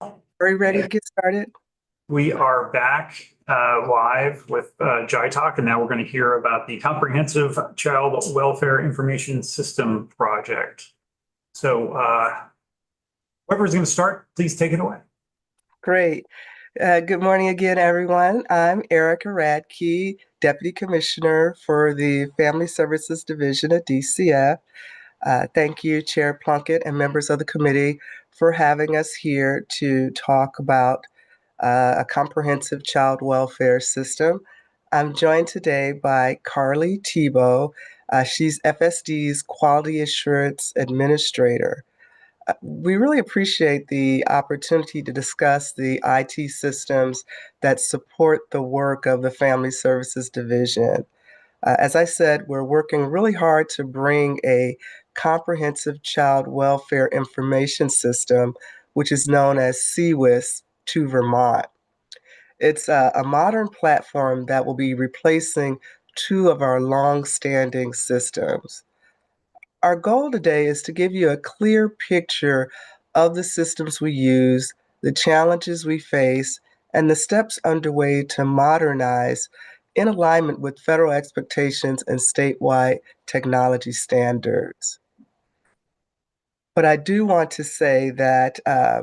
Are you ready to get started? We are back live with Jitoc, and now we're going to hear about the Comprehensive Child Welfare Information System project. So, whoever's going to start, please take it away. Great. Good morning again, everyone. I'm Erica Radke, Deputy Commissioner for the Family Services Division at DCF. Thank you, Chair Plunkett and members of the committee for having us here to talk about a comprehensive child welfare system. I'm joined today by Carly Tebow. She's FSD's Quality Assurance Administrator. We really appreciate the opportunity to discuss the IT systems that support the work of the Family Services Division. As I said, we're working really hard to bring a comprehensive child welfare information system, which is known as CWIS, to Vermont. It's a modern platform that will be replacing two of our long-standing systems. Our goal today is to give you a clear picture of the systems we use, the challenges we face, and the steps underway to modernize in alignment with federal expectations and statewide technology standards. But I do want to say that I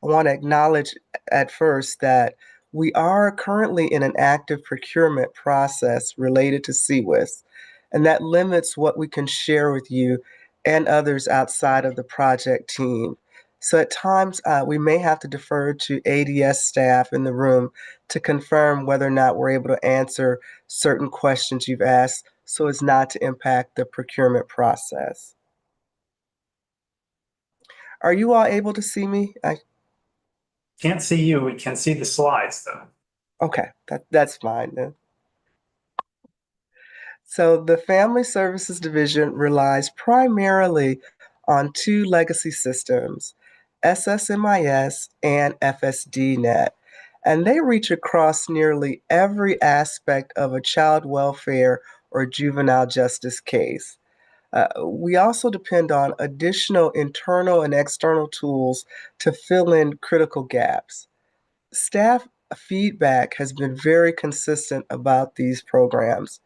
want to acknowledge at first that we are currently in an active procurement process related to CWIS, and that limits what we can share with you and others outside of the project team. So at times, we may have to defer to ADS staff in the room to confirm whether or not we're able to answer certain questions you've asked so as not to impact the procurement process. Are you all able to see me? Can't see you. We can see the slides, though. Okay, that's fine then. So the Family Services Division relies primarily on two legacy systems, SSMIS and FSDNet, and they reach across nearly every aspect of a child welfare or juvenile justice case. We also depend on additional internal and external tools to fill in critical gaps. Staff feedback has been very consistent about these programs.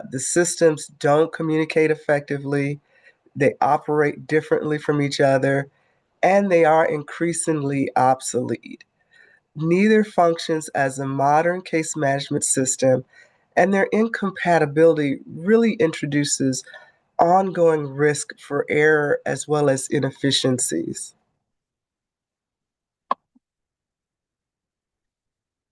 The systems don't communicate effectively, they operate differently from each other, and they are increasingly obsolete. Neither functions as a modern case management system, and their incompatibility really introduces ongoing risk for error as well as inefficiencies.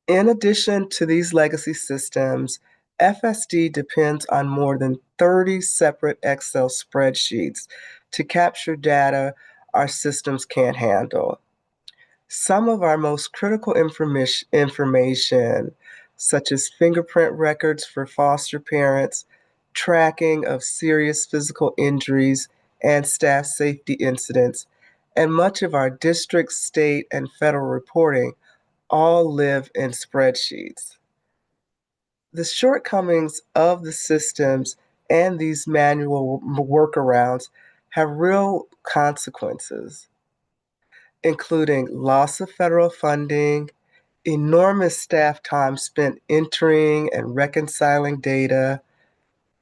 In addition to these legacy systems, FSD depends on more than 30 separate Excel spreadsheets to capture data our systems can't handle. Some of our most critical information, such as fingerprint records for foster parents, tracking of serious physical injuries and staff safety incidents, and much of our district, state, and federal reporting all live in spreadsheets. The shortcomings of the systems and these manual workarounds have real consequences, including loss of federal funding, enormous staff time spent entering and reconciling data,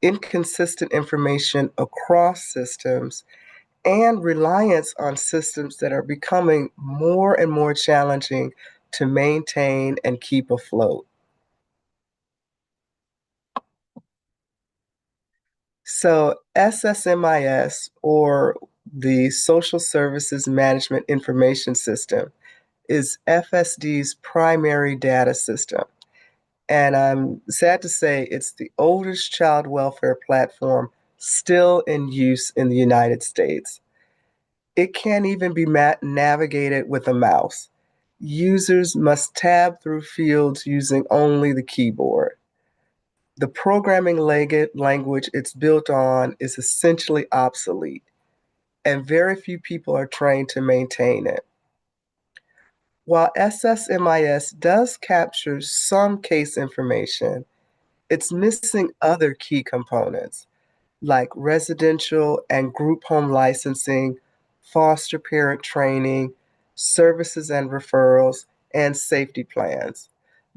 inconsistent information across systems, and reliance on systems that are becoming more and more challenging to maintain and keep afloat. So, SSMIS, or the Social Services Management Information System, is FSD's primary data system. And I'm sad to say it's the oldest child welfare platform still in use in the United States. It can't even be navigated with a mouse. Users must tab through fields using only the keyboard. The programming language it's built on is essentially obsolete, and very few people are trained to maintain it. While SSMIS does capture some case information, it's missing other key components like residential and group home licensing, foster parent training, services and referrals, and safety plans,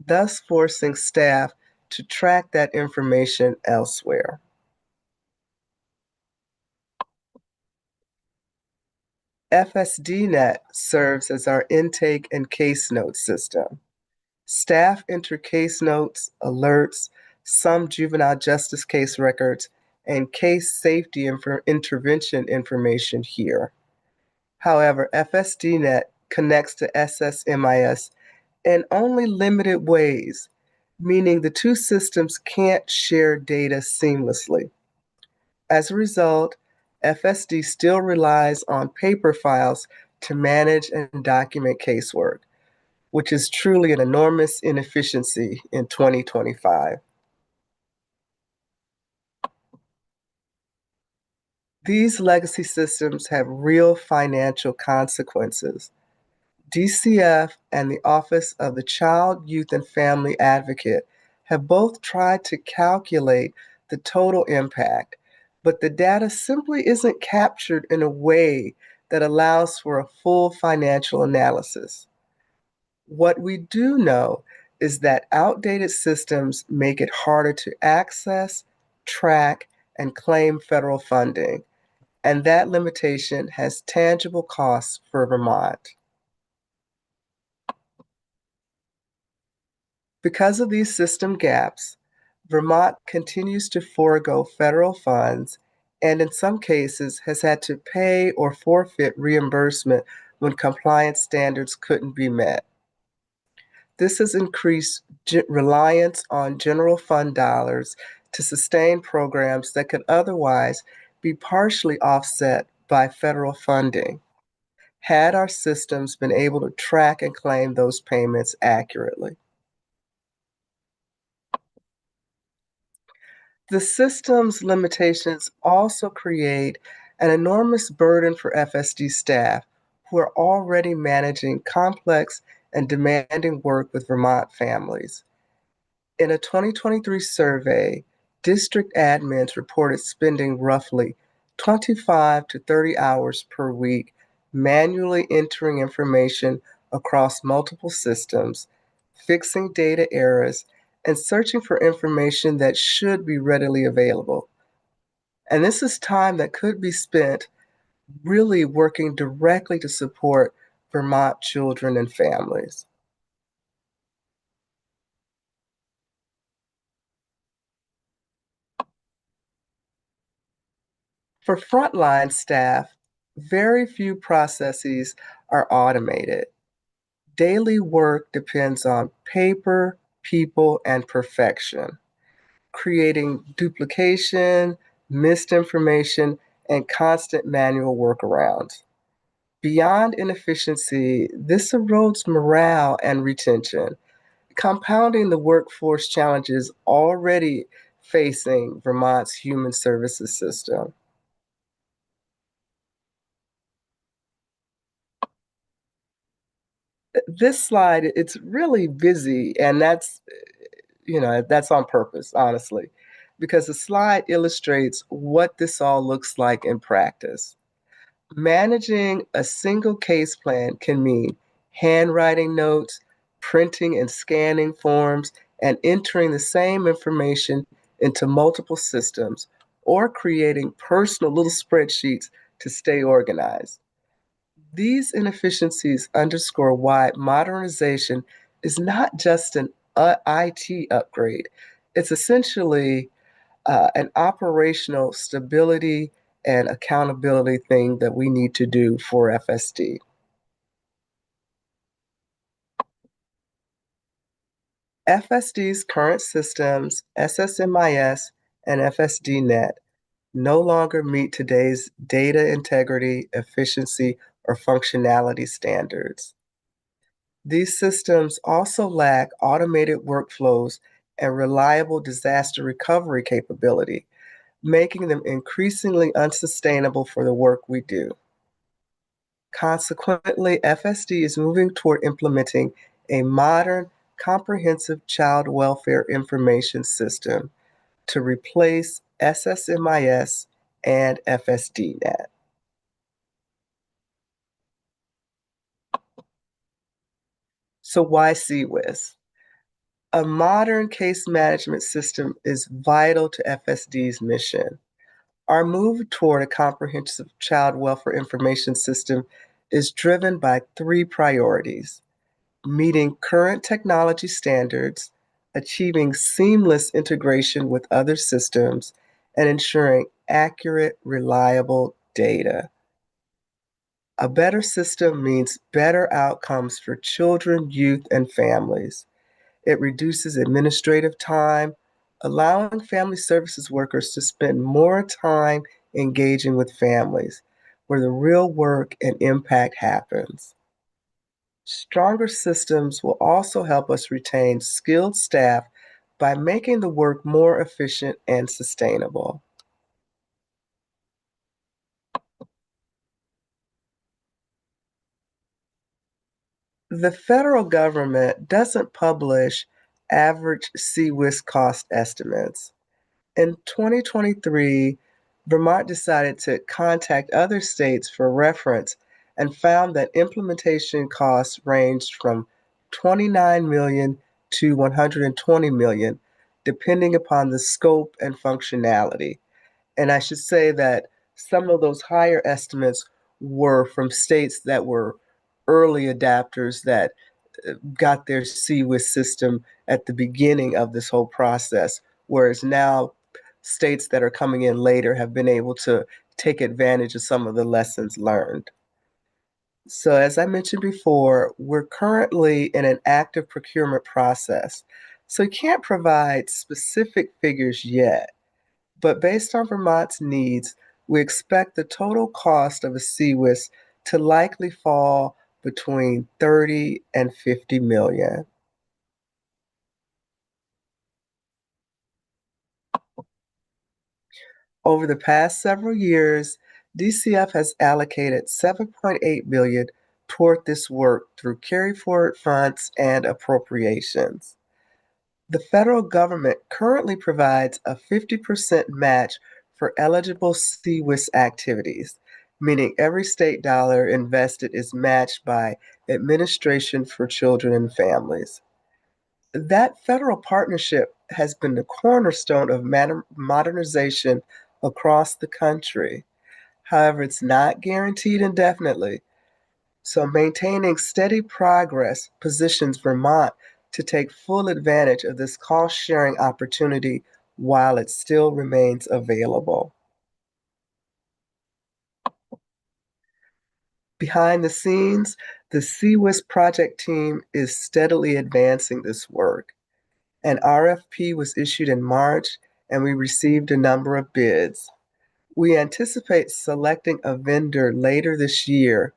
thus forcing staff to track that information elsewhere. FSDNet serves as our intake and case note system. Staff enter case notes, alerts, some juvenile justice case records, and case safety intervention information here. However, FSDNet connects to SSMIS in only limited ways, meaning the two systems can't share data seamlessly. As a result, FSD still relies on paper files to manage and document casework, which is truly an enormous inefficiency in 2025. These legacy systems have real financial consequences. DCF and the Office of the Child, Youth, and Family Advocate have both tried to calculate the total impact, but the data simply isn't captured in a way that allows for a full financial analysis. What we do know is that outdated systems make it harder to access, track, and claim federal funding, and that limitation has tangible costs for Vermont. Because of these system gaps, Vermont continues to forego federal funds and in some cases has had to pay or forfeit reimbursement when compliance standards couldn't be met. This has increased reliance on general fund dollars to sustain programs that could otherwise be partially offset by federal funding, had our systems been able to track and claim those payments accurately. The system's limitations also create an enormous burden for FSD staff who are already managing complex and demanding work with Vermont families. In a 2023 survey, district admins reported spending roughly 25 to 30 hours per week manually entering information across multiple systems, fixing data errors, and searching for information that should be readily available. And this is time that could be spent really working directly to support Vermont children and families. For frontline staff, very few processes are automated. Daily work depends on paper, people, and perfection, creating duplication, missed information, and constant manual workarounds. Beyond inefficiency, this erodes morale and retention, compounding the workforce challenges already facing Vermont's human services system. This slide, it's really busy, and that's on purpose, honestly, because the slide illustrates what this all looks like in practice. Managing a single case plan can mean handwriting notes, printing and scanning forms, and entering the same information into multiple systems, or creating personal little spreadsheets to stay organized. These inefficiencies underscore why modernization is not just an IT upgrade, it's essentially an operational stability and accountability thing that we need to do for FSD. FSD's current systems, SSMIS and FSDNet, no longer meet today's data integrity, efficiency, or functionality standards. These systems also lack automated workflows and reliable disaster recovery capability, making them increasingly unsustainable for the work we do. Consequently, FSD is moving toward implementing a modern, comprehensive child welfare information system to replace SSMIS and FSDNet. So why CWIS? A modern case management system is vital to FSD's mission. Our move toward a comprehensive child welfare information system is driven by three priorities: meeting current technology standards, achieving seamless integration with other systems, and ensuring accurate, reliable data. A better system means better outcomes for children, youth, and families. It reduces administrative time, allowing family services workers to spend more time engaging with families, where the real work and impact happens. Stronger systems will also help us retain skilled staff by making the work more efficient and sustainable. The federal government doesn't publish average CWIS cost estimates. In 2023, Vermont decided to contact other states for reference and found that implementation costs ranged from 29 million to 120 million, depending upon the scope and functionality. And I should say that some of those higher estimates were from states that were early adapters that got their CWIS system at the beginning of this whole process, whereas now states that are coming in later have been able to take advantage of some of the lessons learned. So, as I mentioned before, we're currently in an active procurement process. So, you can't provide specific figures yet, but based on Vermont's needs, we expect the total cost of a CWIS to likely fall between 30 and 50 million. Over the past several years, DCF has allocated 7.8 billion toward this work through carry forward funds and appropriations. The federal government currently provides a 50% match for eligible CWIS activities, meaning every state dollar invested is matched by Administration for Children and Families. That federal partnership has been the cornerstone of modernization across the country. However, it's not guaranteed indefinitely. So, maintaining steady progress positions Vermont to take full advantage of this cost sharing opportunity while it still remains available. Behind the scenes, the CWIS project team is steadily advancing this work. An RFP was issued in March, and we received a number of bids. We anticipate selecting a vendor later this year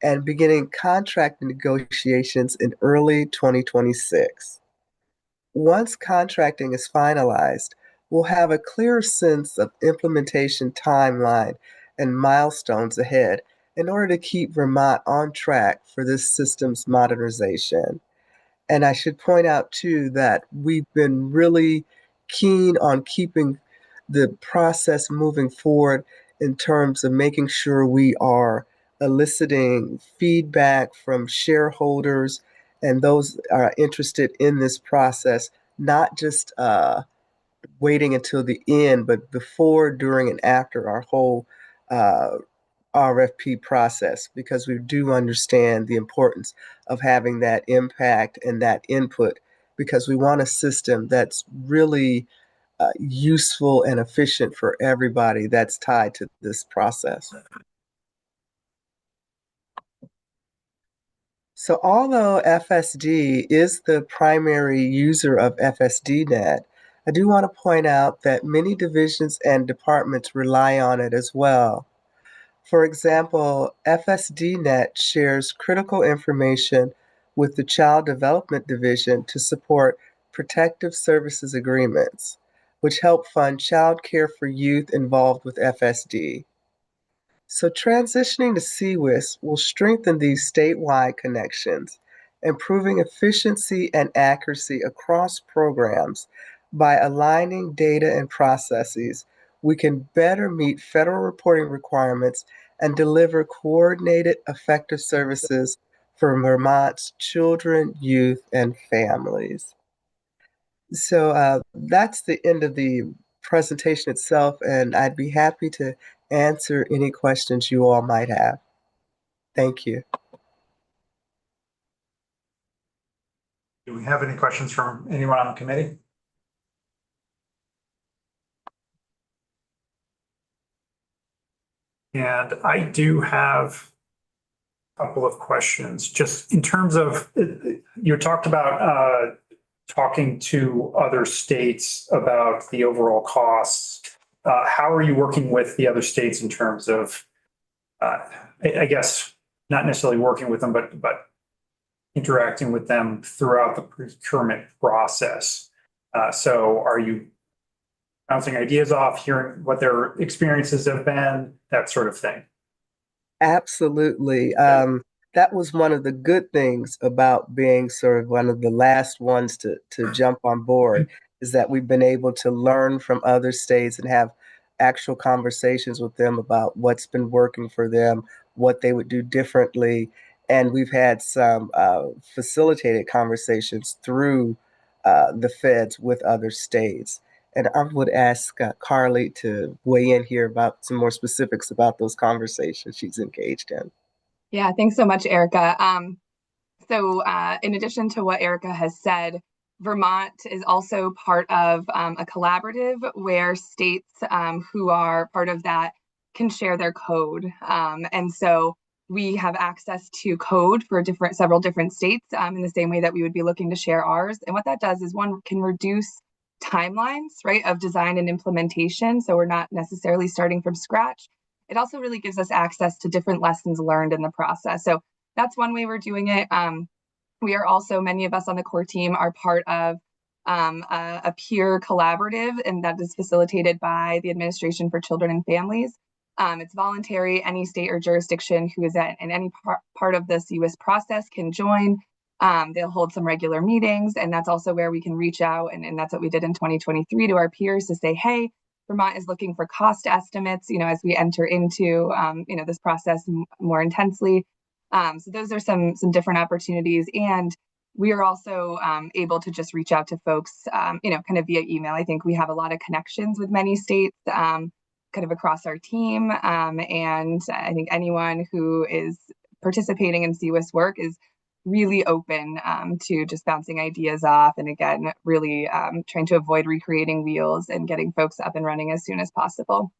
and beginning contract negotiations in early 2026. Once contracting is finalized, we'll have a clearer sense of implementation timeline and milestones ahead in order to keep Vermont on track for this system's modernization. And I should point out too that we've been really keen on keeping the process moving forward in terms of making sure we are eliciting feedback from shareholders and those are interested in this process, not just waiting until the end, but before, during, and after our whole uh, RFP process, because we do understand the importance of having that impact and that input, because we want a system that's really useful and efficient for everybody that's tied to this process. So, although FSD is the primary user of FSDNet, I do want to point out that many divisions and departments rely on it as well. For example, FSDNet shares critical information with the Child Development Division to support protective services agreements, which help fund child care for youth involved with FSD. So, transitioning to CWIS will strengthen these statewide connections, improving efficiency and accuracy across programs. By aligning data and processes, we can better meet federal reporting requirements and deliver coordinated, effective services for Vermont's children, youth, and families. So that's the end of the presentation itself, and I'd be happy to answer any questions you all might have. Thank you. Do we have any questions from anyone on the committee? And I do have a couple of questions, just in terms of, you talked about talking to other states about the overall costs. How are you working with the other states in terms of, I guess, not necessarily working with them, but interacting with them throughout the procurement process? So are you bouncing ideas off, hearing what their experiences have been, that sort of thing? Absolutely. That was one of the good things about being sort of one of the last ones to jump on board, is that we've been able to learn from other states and have actual conversations with them about what's been working for them, what they would do differently. And we've had some facilitated conversations through the feds with other states. And I would ask Carly to weigh in here about some more specifics about those conversations she's engaged in. Yeah, thanks so much, Erica. In addition to what Erica has said, Vermont is also part of a collaborative where states who are part of that can share their code. And so we have access to code for several different states in the same way that we would be looking to share ours. And what that does is, one, can reduce timelines, right, of design and implementation. So we're not necessarily starting from scratch. It also really gives us access to different lessons learned in the process. So that's one way we're doing it. We are also, many of us on the core team are part of a peer collaborative, and that is facilitated by the Administration for Children and Families. It's voluntary. Any state or jurisdiction who is in any part of the CWIS process can join. They'll hold some regular meetings, and that's also where we can reach out, and that's what we did in 2023, to our peers to say, hey, Vermont is looking for cost estimates, as we enter into, this process more intensely. So those are some different opportunities. And we are also able to just reach out to folks, kind of via email. I think we have a lot of connections with many states, kind of across our team. And I think anyone who is participating in CWIS work is really open to just bouncing ideas off. And again, really trying to avoid recreating wheels and getting folks up and running as soon as possible.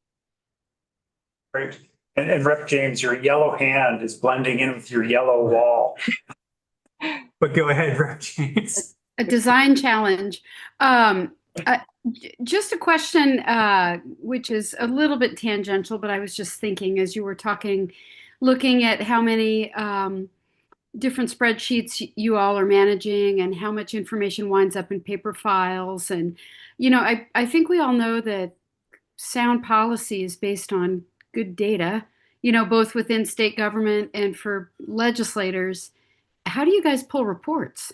Great. And Rep. James, your yellow hand is blending in with your yellow wall. But go ahead, Rep. James. A design challenge. Just a question, which is a little bit tangential, but I was just thinking as you were talking, looking at how many different spreadsheets you all are managing and how much information winds up in paper files. And, I think we all know that sound policy is based on good data, both within state government and for legislators. How do you guys pull reports?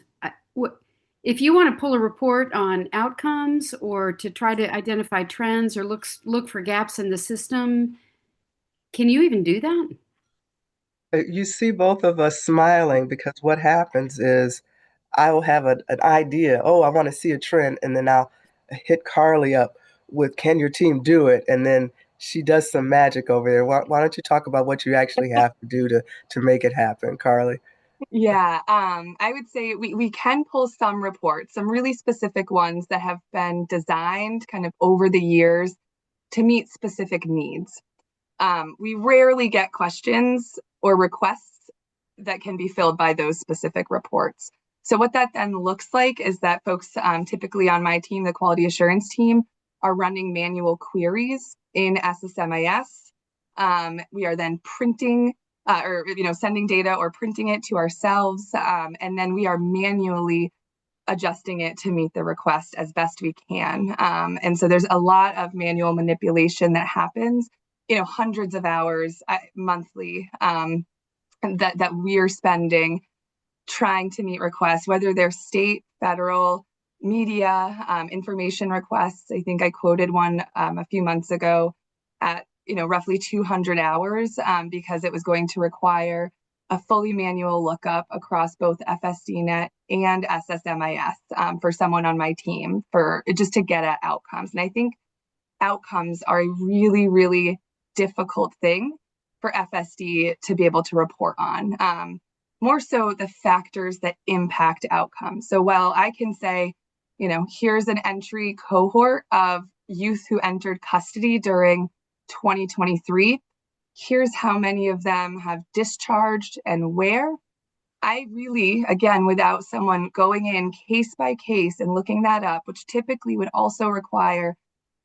If you want to pull a report on outcomes or to try to identify trends or look for gaps in the system, can you even do that? You see both of us smiling because what happens is I will have an idea. Oh, I want to see a trend. And then I'll hit Carly up with, can your team do it? And then she does some magic over there. Why don't you talk about what you actually have to do to make it happen, Carly? Yeah, I would say we can pull some reports, some really specific ones that have been designed kind of over the years to meet specific needs. We rarely get questions or requests that can be filled by those specific reports. So what that then looks like is that folks, typically on my team, the quality assurance team, are running manual queries in SSMIS. We are then printing or sending data or printing it to ourselves, and then we are manually adjusting it to meet the request as best we can. And so there's a lot of manual manipulation that happens, hundreds of hours monthly that we're spending trying to meet requests, whether they're state, federal, media, information requests. I think I quoted one a few months ago at roughly 200 hours because it was going to require a fully manual lookup across both FSDNet and SSMIS for someone on my team for just to get at outcomes. And I think outcomes are a really, really difficult thing for FSD to be able to report on. More so the factors that impact outcomes. So while I can say, here's an entry cohort of youth who entered custody during 2023, here's how many of them have discharged and where. I really, again, without someone going in case by case and looking that up, which typically would also require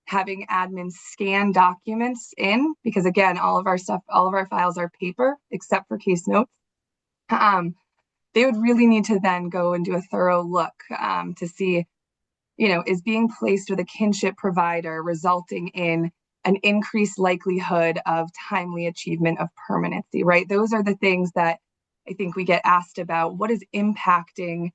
having admins scan documents in, because again, all of our files are paper except for case notes. They would really need to then go and do a thorough look to see, is being placed with a kinship provider resulting in an increased likelihood of timely achievement of permanency, right? Those are the things that I think we get asked about. What is impacting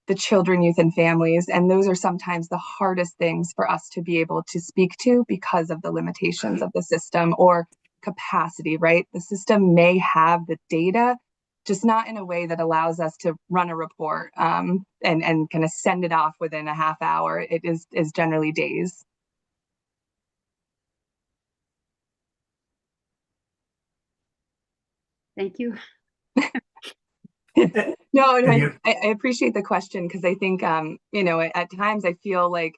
the children, youth, and families? And those are sometimes the hardest things for us to be able to speak to because of the limitations of the system or capacity, right? The system may have the data, just not in a way that allows us to run a report and kind of send it off within a half hour. It is generally days. Thank you. No, I appreciate the question because I think, at times I feel like,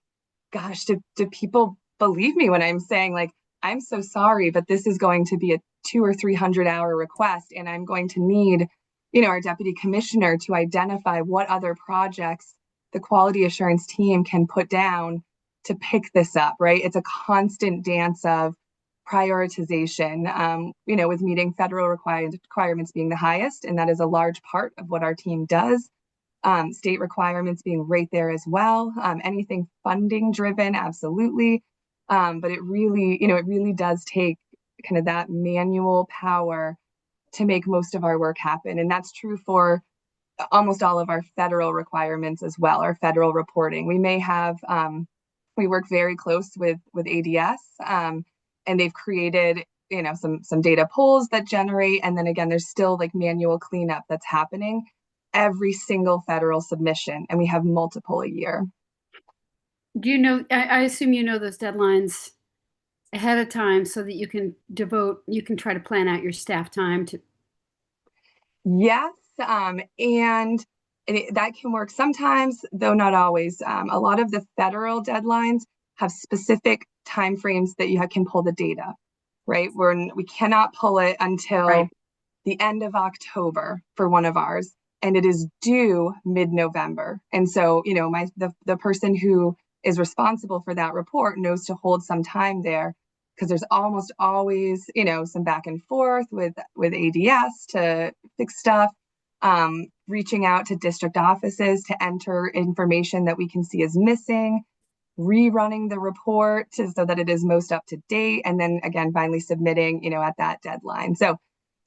gosh, do people believe me when I'm saying like, I'm so sorry, but this is going to be a 200 or 300-hour request, and I'm going to need, our deputy commissioner to identify what other projects the quality assurance team can put down to pick this up, right? It's a constant dance of prioritization, with meeting federal requirements being the highest, and that is a large part of what our team does. State requirements being right there as well. Anything funding driven, absolutely. But it really does take kind of that manual power to make most of our work happen. And that's true for almost all of our federal requirements as well, our federal reporting. We may have, we work very close with ADS, and they've created, some data pools that generate. And then again, there's still like manual cleanup that's happening every single federal submission, and we have multiple a year. Do you know, I assume you know those deadlines ahead of time so that you can try to plan out your staff time to. Yes, and that can work sometimes, though not always. A lot of the federal deadlines have specific timeframes that you can pull the data, right? We cannot pull it until the end of October for one of ours, and it is due mid-November. And so, the person who is responsible for that report knows to hold some time there, because there's almost always, some back and forth with ADS to fix stuff, reaching out to district offices to enter information that we can see is missing, rerunning the report so that it is most up to date, and then again, finally submitting, at that deadline. So I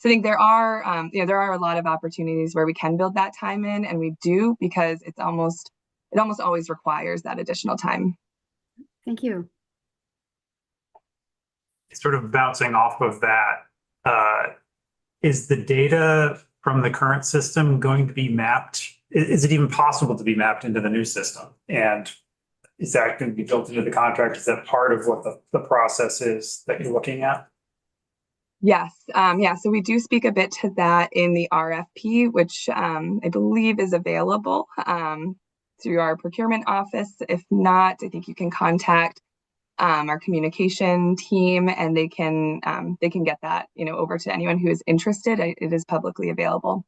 think there are a lot of opportunities where we can build that time in, and we do, because it almost always requires that additional time. Thank you. Sort of bouncing off of that, is the data from the current system going to be mapped? Is it even possible to be mapped into the new system? And is that going to be built into the contract? Is that part of what the process is that you're looking at? Yes. So we do speak a bit to that in the RFP, which I believe is available through our procurement office. If not, I think you can contact our communication team, and they can get that over to anyone who is interested. It is publicly available.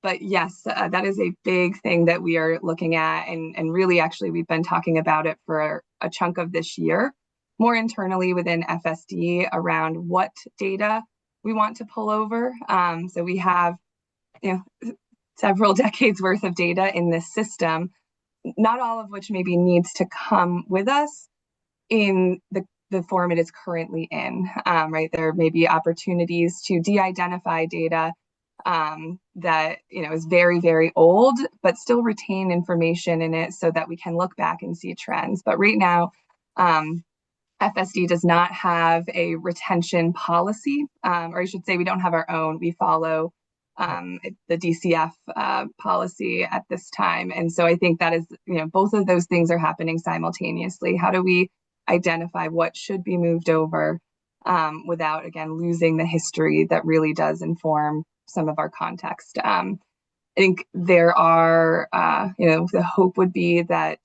But yes, that is a big thing that we are looking at, and really, actually, we've been talking about it for a chunk of this year, more internally within FSD, around what data we want to pull over. So we have, several decades worth of data in this system, not all of which maybe needs to come with us in the form it is currently in, right? There may be opportunities to de-identify data that is very, very old, but still retain information in it so that we can look back and see trends. But right now, FSD does not have a retention policy, or I should say we don't have our own. We follow the DCF policy at this time. And so I think that is, both of those things are happening simultaneously. How do we identify what should be moved over without, again, losing the history that really does inform some of our context? I think there are, the hope would be that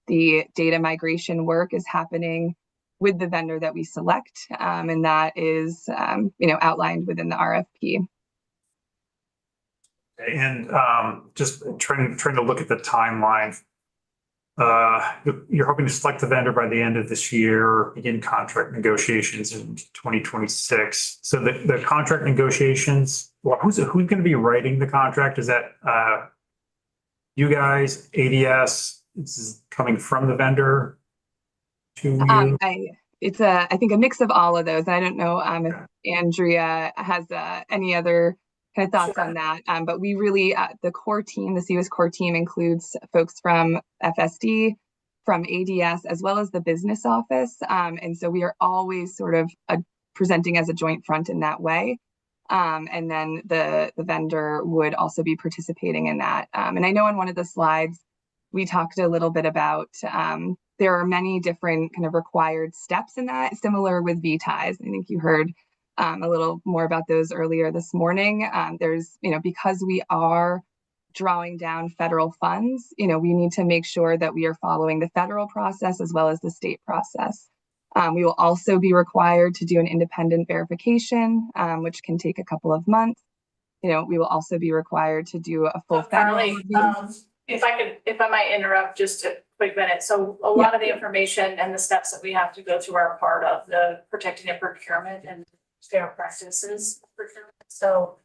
the data migration work is happening with the vendor that we select, and that is, outlined within the RFP. And just trying to look at the timeline. You're hoping to select the vendor by the end of this year, begin contract negotiations in 2026. So the contract negotiations, well, who's going to be writing the contract? Is that you guys, ADS? This is coming from the vendor to you? I think a mix of all of those. I don't know if Andrea has any other kind of thoughts on that. But we really, the core team, the CWIS core team includes folks from FSD, from ADS, as well as the business office. And so we are always sort of presenting as a joint front in that way. And then the vendor would also be participating in that. And I know in one of the slides, we talked a little bit about there are many different kind of required steps in that, similar with VTIs. I think you heard a little more about those earlier this morning. There's, because we are drawing down federal funds, we need to make sure that we are following the federal process as well as the state process. We will also be required to do an independent verification, which can take a couple of months. We will also be required to do a full federal review. If I might interrupt just a quick minute. So a lot of the information and the steps that we have to go through are part of the protecting and procurement and fair practices procurement. So,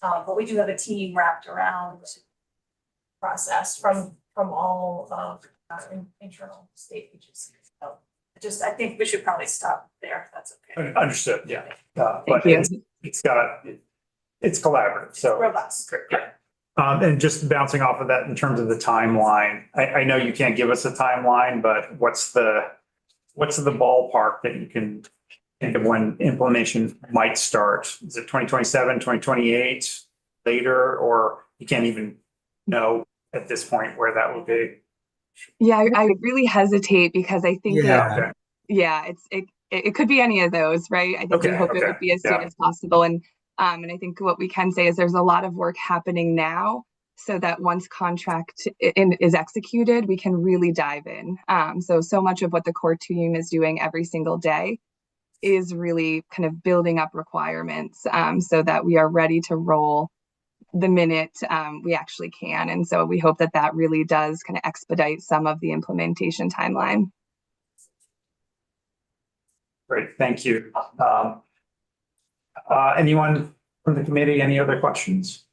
but we do have a team wrapped around process from all of internal state agencies. So I think we should probably stop there. If that's okay. Understood. Yeah. But it's collaborative. So robust. Great. Yeah. And just bouncing off of that in terms of the timeline, I know you can't give us a timeline, but what's the ballpark that you can think of when implementation might start? Is it 2027, 2028, later, or you can't even know at this point where that would be? Yeah, I really hesitate because I think it could be any of those, right? I think we hope it would be as soon as possible. And I think what we can say is there's a lot of work happening now so that once contract is executed, we can really dive in. So much of what the core team is doing every single day is really kind of building up requirements so that we are ready to roll the minute we actually can. And so we hope that that really does kind of expedite some of the implementation timeline. Great, thank you. Anyone from the committee, any other questions?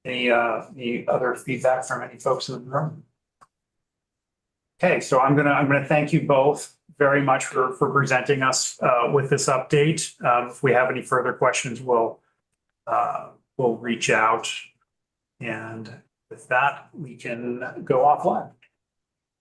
Any other feedback from any folks in the room? Okay, so I'm gonna thank you both very much for presenting us with this update. If we have any further questions, we'll reach out. And with that, we can go offline.